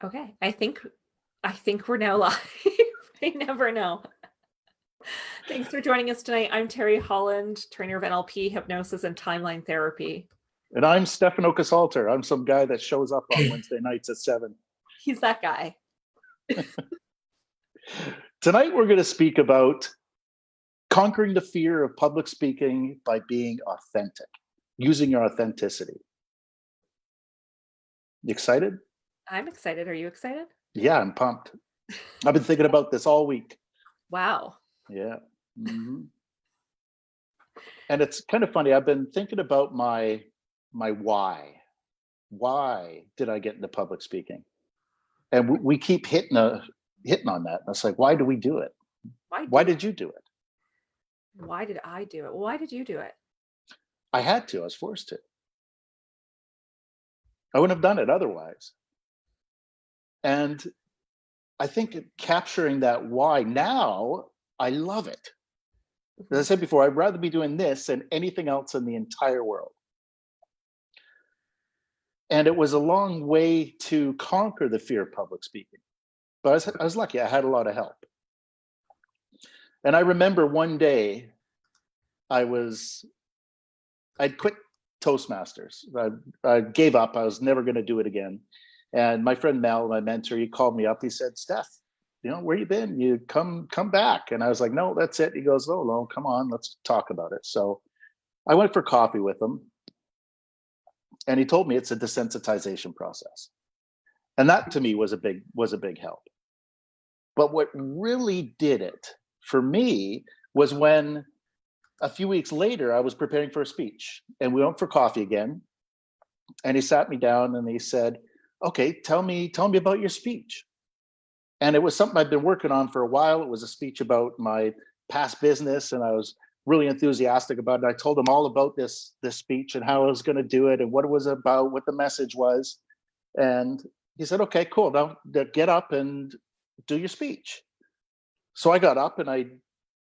Okay, I think we're now live. I never know. Thanks for joining us tonight. I'm Terry Holland, trainer of NLP, hypnosis, and timeline therapy. And I'm Stefano Casalter. I'm some guy that shows up on Wednesday nights at 7. He's that guy. Tonight, we're going to speak about conquering the fear of public speaking by being authentic, using your authenticity. You excited? I'm excited. Are you excited? Yeah, I'm pumped. I've been thinking about this all week. Wow. Yeah. Mm-hmm. And it's kind of funny. I've been thinking about my why. Why did I get into public speaking? And we keep hitting on that. And it's like, why do we do it? Why did you do it? Why did I do it? Why did you do it? I had to. I was forced to. I wouldn't have done it otherwise. And I think capturing that why now, I love it. As I said before, I'd rather be doing this than anything else in the entire world. And it was a long way to conquer the fear of public speaking. But I was lucky. I had a lot of help. And I remember one day I'd quit Toastmasters. I gave up. I was never going to do it again. And my friend Mel, my mentor, he called me up. He said, Steph, where you been? You come back. And I was like, no, that's it. He goes, oh, no, come on, let's talk about it. So I went for coffee with him. And he told me it's a desensitization process. And that to me was a big help. But what really did it for me was when a few weeks later, I was preparing for a speech and we went for coffee again. And he sat me down and he said, okay, tell me about your speech. And it was something I'd been working on for a while. It was a speech about my past business and I was really enthusiastic about it. I told him all about this speech and how I was going to do it and what it was about, what the message was. And he said, okay, cool. Now get up and do your speech. So I got up and I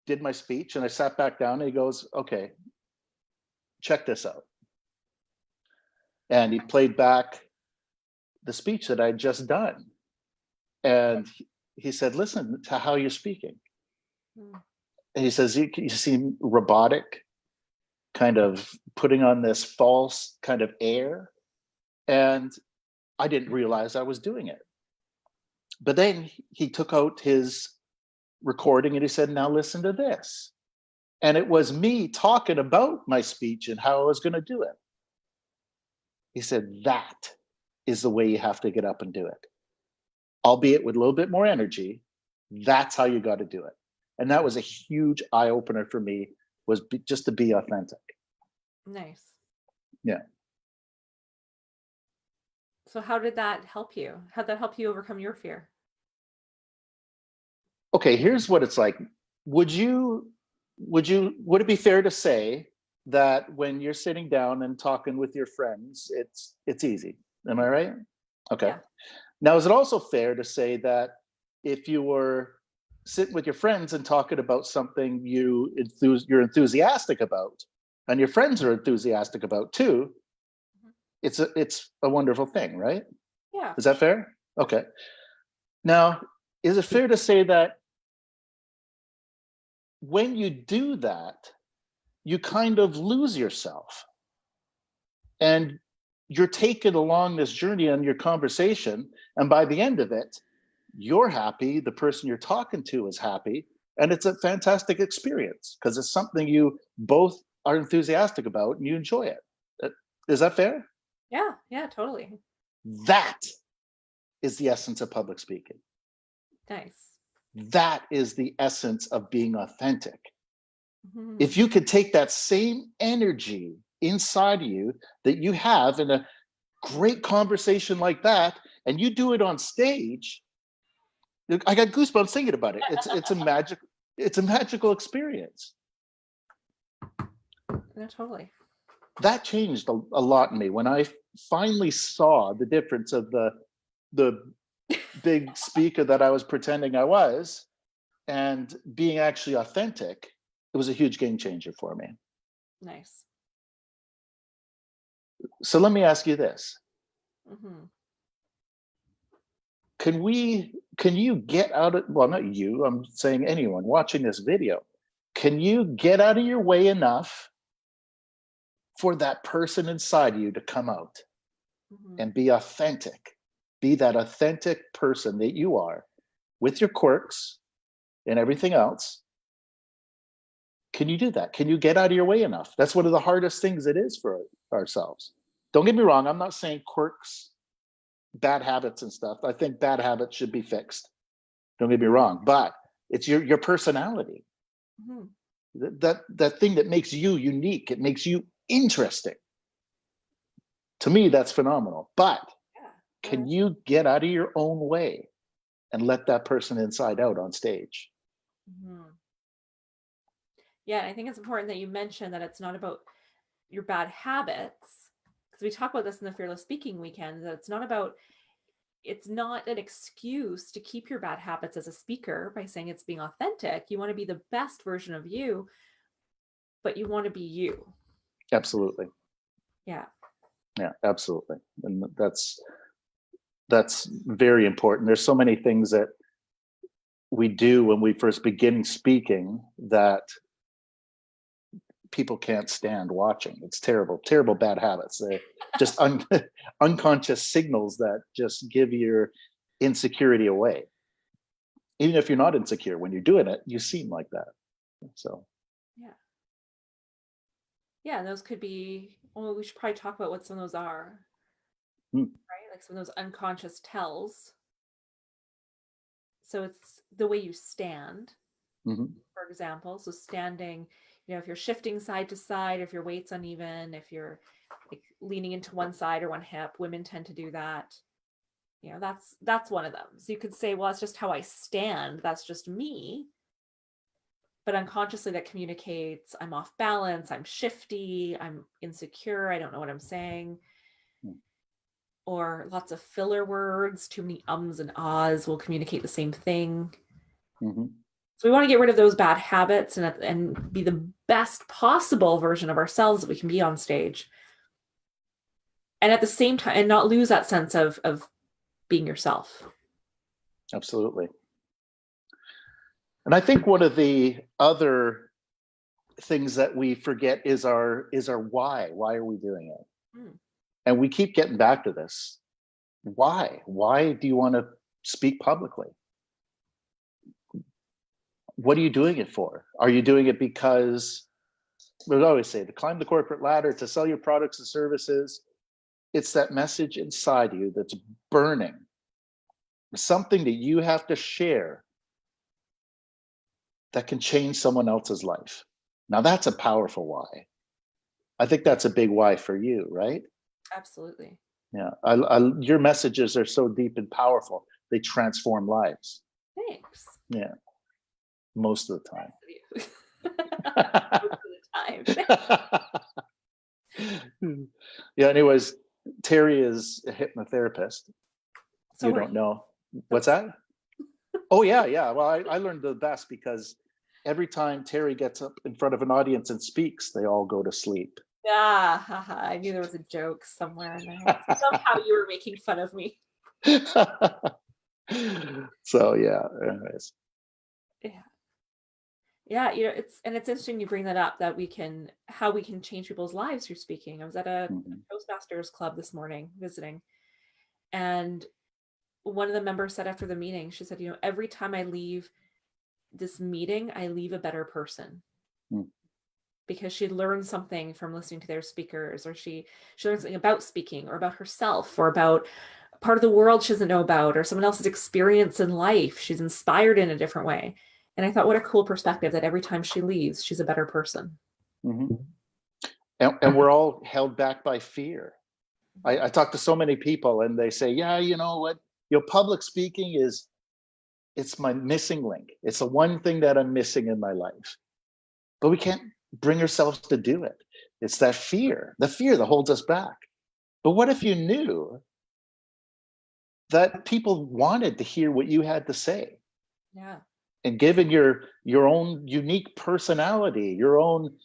did my speech and I sat back down and he goes, okay, check this out. And he played back the speech that I'd just done. And he said, listen to how you're speaking. And he says, you seem robotic, kind of putting on this false kind of air. And I didn't realize I was doing it. But then he took out his recording and he said, now listen to this. And it was me talking about my speech and how I was going to do it. He said, that is the way you have to get up and do it. Albeit with a little bit more energy, that's how you got to do it. And that was a huge eye opener for me, was just to be authentic. Nice. Yeah. So how did that help you? How'd that help you overcome your fear? Okay, here's what it's like. Would it be fair to say that when you're sitting down and talking with your friends, it's easy? Am I right? Okay. Yeah. Now, is it also fair to say that if you were sitting with your friends and talking about something you're enthusiastic about, and your friends are enthusiastic about too, it's a wonderful thing, right? Yeah. Is that fair? Okay. Now, is it fair to say that when you do that, you kind of lose yourself and you're taken along this journey on your conversation, and by the end of it, you're happy, the person you're talking to is happy, and it's a fantastic experience because it's something you both are enthusiastic about and you enjoy it. Is that fair? Yeah, totally. That is the essence of public speaking. Nice. That is the essence of being authentic. Mm-hmm. If you could take that same energy inside of you that you have in a great conversation like that, and you do it on stage, I got goosebumps thinking about it. It's a magical experience. Yeah, totally. That changed a lot in me when I finally saw the difference of the big speaker that I was pretending I was and being actually authentic. It was a huge game changer for me. Nice. So let me ask you this. Mm-hmm. can you get out of, well, not you, I'm saying anyone watching this video, can you get out of your way enough for that person inside you to come out and be authentic? Be that authentic person that you are with your quirks and everything else. Can you do that? Can you get out of your way enough? That's one of the hardest things it is for ourselves. Don't get me wrong. I'm not saying quirks, bad habits and stuff. I think bad habits should be fixed. Don't get me wrong, but it's your personality. That thing that makes you unique. It makes you interesting. To me, that's phenomenal. But can you get out of your own way and let that person inside out on stage? Yeah, I think it's important that you mention that it's not about your bad habits, because we talk about this in the Fearless Speaking Weekend, that it's not an excuse to keep your bad habits as a speaker by saying it's being authentic. You want to be the best version of you, but you want to be you. Absolutely. Yeah, absolutely. And that's very important. There's so many things that we do when we first begin speaking that people can't stand watching. It's terrible bad habits. They're just unconscious signals that just give your insecurity away. Even if you're not insecure, when you're doing it, you seem like that. So yeah, those could be, well, we should probably talk about what some of those are. Right? Like some of those unconscious tells. So it's the way you stand, for example. So standing, if you're shifting side to side, if your weight's uneven, if you're like leaning into one side or one hip, women tend to do that. That's one of them. So you could say, well, it's just how I stand. That's just me. But unconsciously that communicates, I'm off balance, I'm shifty, I'm insecure, I don't know what I'm saying. Or lots of filler words, too many ums and ahs will communicate the same thing. So we want to get rid of those bad habits and be the best possible version of ourselves that we can be on stage. And at the same time, and not lose that sense of being yourself. Absolutely. And I think one of the other things that we forget is our why. Why are we doing it? And we keep getting back to this. Why? Why do you want to speak publicly? What are you doing it for? Are you doing it because, we always say, to climb the corporate ladder, to sell your products and services? It's that message inside you that's burning. Something that you have to share that can change someone else's life. Now that's a powerful why. I think that's a big why for you, right? Absolutely. Yeah, your messages are so deep and powerful. They transform lives. Thanks. Yeah, most of the time. Most of the time. Yeah, anyways, Terry is a hypnotherapist. So you don't know. What's that? Oh, yeah. Well, I learned the best because every time Terry gets up in front of an audience and speaks, they all go to sleep. Yeah, I knew there was a joke somewhere in there. Somehow you were making fun of me. So yeah, anyways. Yeah, it's interesting you bring that up, that how we can change people's lives through speaking. I was at a Toastmasters club this morning visiting, and one of the members said after the meeting, she said, every time I leave this meeting, I leave a better person. Because she learned something from listening to their speakers, or she learned something about speaking, or about herself, or about a part of the world she doesn't know about, or someone else's experience in life. She's inspired in a different way. And I thought, what a cool perspective that every time she leaves, she's a better person. And we're all held back by fear. I talk to so many people and they say, yeah, you know what? Public speaking it's my missing link. It's the one thing that I'm missing in my life. But we can't bring ourselves to do it. It's that fear, the fear that holds us back. But what if you knew that people wanted to hear what you had to say? Yeah. And given your own unique personality, your own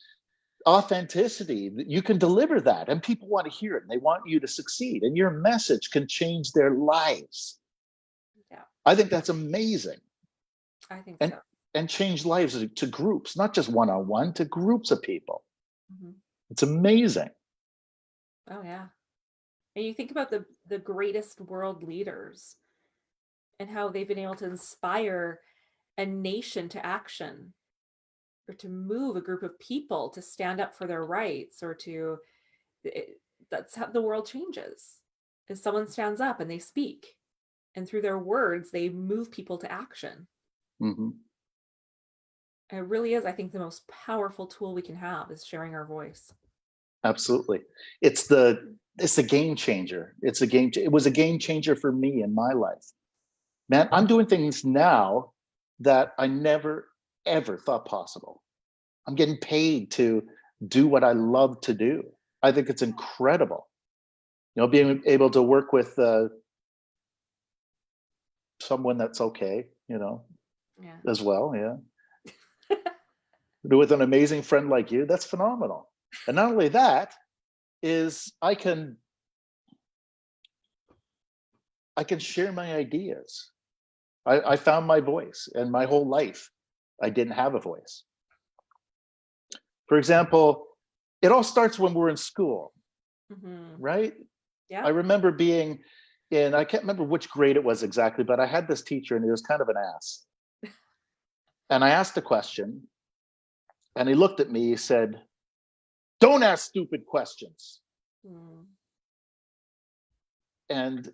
authenticity, you can deliver that, and people want to hear it, and they want you to succeed, and your message can change their lives. I think that's amazing. I think And so. and change lives to groups, not just one-on-one, to groups of people. Mhm. It's amazing. Oh yeah. And you think about the greatest world leaders and how they've been able to inspire a nation to action or to move a group of people to stand up for their rights or to that's how the world changes. If someone stands up and they speak and through their words they move people to action. Hmm. And it really is, I think, the most powerful tool we can have is sharing our voice. Absolutely. It's the game changer. It was a game changer for me in my life. Man, I'm doing things now that I never ever thought possible. I'm getting paid to do what I love to do. I think it's incredible. Being able to work with someone that's okay, Yeah. as well. Yeah. With an amazing friend like you, that's phenomenal. And not only that, is I can share my ideas. I found my voice, and my whole life I didn't have a voice. For example, it all starts when we're in school, Mm-hmm. right? I Yeah. remember being I can't remember which grade it was exactly, but I had this teacher and he was kind of an ass. And I asked a question and he looked at me, he said, "Don't ask stupid questions." Mm. And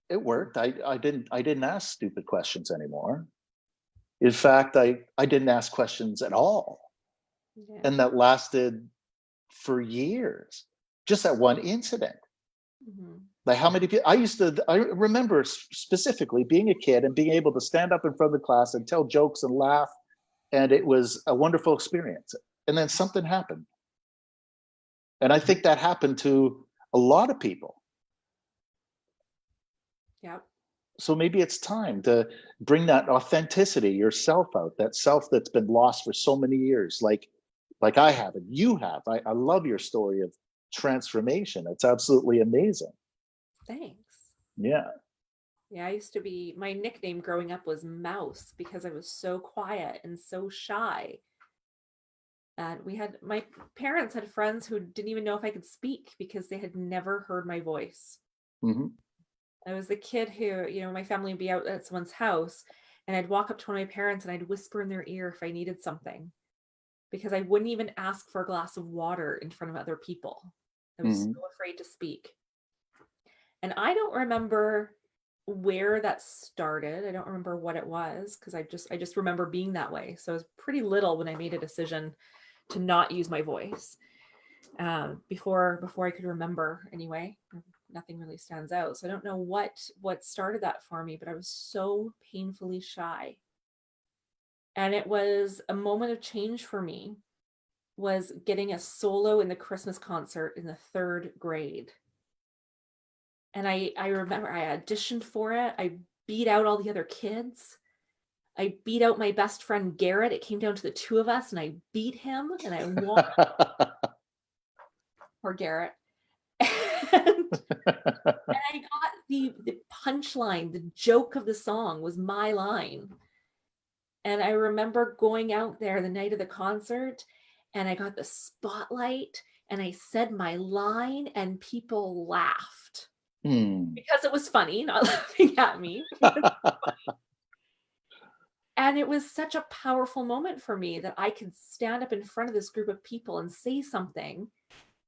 it worked. I didn't ask stupid questions anymore. In fact, I didn't ask questions at all. Yeah. And that lasted for years. Just that one incident. Mm-hmm. Like how many people I remember specifically being a kid and being able to stand up in front of the class and tell jokes and laugh. And it was a wonderful experience. And then something happened. And I think that happened to a lot of people. Yeah. So maybe it's time to bring that authenticity, yourself out, that self that's been lost for so many years, like I have and you have. I love your story of transformation. It's absolutely amazing. Thanks. Yeah. Yeah, I used to be, my nickname growing up was Mouse because I was so quiet and so shy. And my parents had friends who didn't even know if I could speak because they had never heard my voice. Hmm. I was the kid who, my family would be out at someone's house and I'd walk up to one of my parents and I'd whisper in their ear if I needed something because I wouldn't even ask for a glass of water in front of other people. I was so Hmm. afraid to speak. And I don't remember where that started. I don't remember what it was because I just remember being that way. So I was pretty little when I made a decision to not use my voice. Before I could remember anyway. Nothing really stands out. So I don't know what started that for me, but I was so painfully shy. And it was a moment of change for me was getting a solo in the Christmas concert in the 3rd grade. And I remember I auditioned for it. I beat out all the other kids. I beat out my best friend Garrett. It came down to the two of us and I beat him and I won. Poor Garrett. And I got the punchline, the joke of the song was my line. And I remember going out there the night of the concert and I got the spotlight and I said my line and people laughed Hmm. because it was funny, not laughing at me. And it was such a powerful moment for me that I could stand up in front of this group of people and say something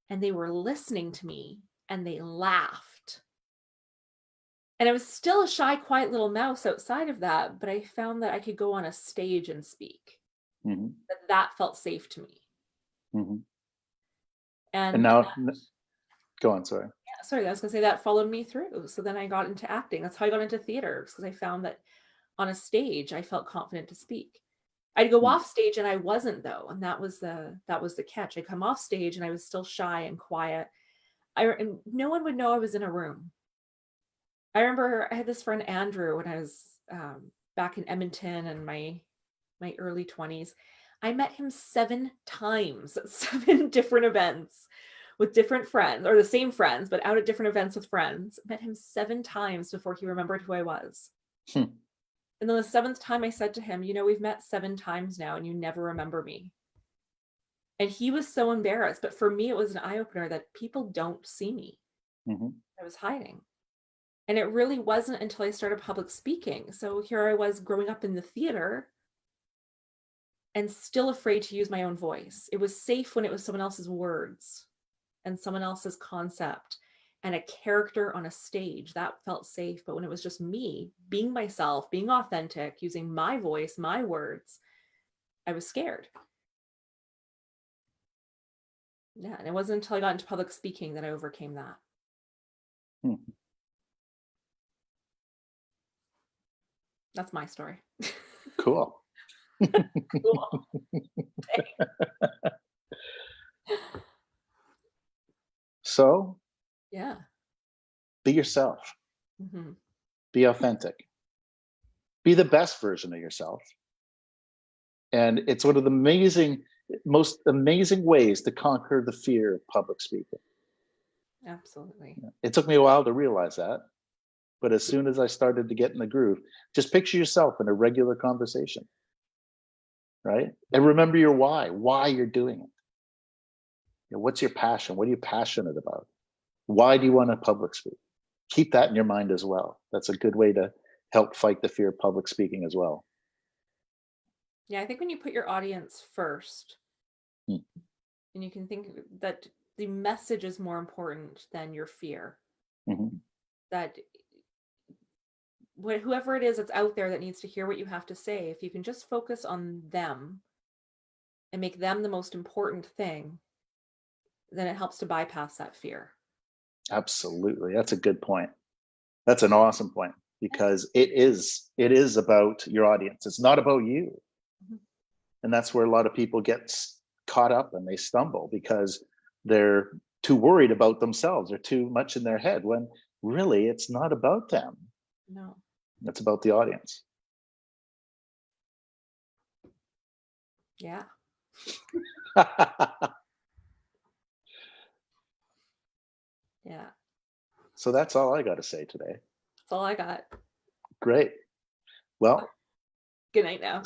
and they were listening to me and they laughed. And I was still a shy, quiet little mouse outside of that, but I found that I could go on a stage and speak. Hmm. That felt safe to me. Hmm. And And now, go on. Sorry. yeah, sorry, I was gonna say that followed me through. So then I got into acting. That's how I got into theater because I found that on a stage I felt confident to speak. I'd go Hmm. off stage and I wasn't though, and that was the catch. I come off stage and I was still shy and quiet. And no one would know I was in a room. I remember I had this friend Andrew when I was back in Edmonton in my early 20s. I met him 7 times at 7 different events with different friends, or the same friends, but out at different events with friends. Met him 7 times before he remembered who I was. Hmm. And then the 7th time I said to him, we've met 7 times now and you never remember me. And he was so embarrassed. But for me, it was an eye opener that people don't see me. I was hiding. And it really wasn't until I started public speaking. So here I was growing up in the theater and still afraid to use my own voice. It was safe when it was someone else's words and someone else's concept and a character on a stage. That felt safe. But when it was just me being myself, being authentic, using my voice, my words, I was scared. Yeah. And it wasn't until I got into public speaking that I overcame that. That's my story. Cool. Cool. So, Yeah. be yourself. Mhm. Be authentic. Be the best version of yourself. And it's one of the most amazing ways to conquer the fear of public speaking. Absolutely. It took me a while to realize that. But as soon as I started to get in the groove, just picture yourself in a regular conversation, right? And remember your why you're doing it. What's your passion? What are you passionate about? Why do you want to public speak? Keep that in your mind as well. That's a good way to help fight the fear of public speaking as well. Yeah, I think when you put your audience first, Hmm. and you can think that the message is more important than your fear. That whoever it is that's out there that needs to hear what you have to say, if you can just focus on them and make them the most important thing, then it helps to bypass that fear. Absolutely. That's a good point. That's an awesome point, because it is about your audience. It's not about you. And that's where a lot of people get caught up and they stumble because they're too worried about themselves. They're too much in their head, when really it's not about them. No. It's about the audience. Yeah. Yeah. So that's all I got to say today. That's all I got. Great. Well, good night now.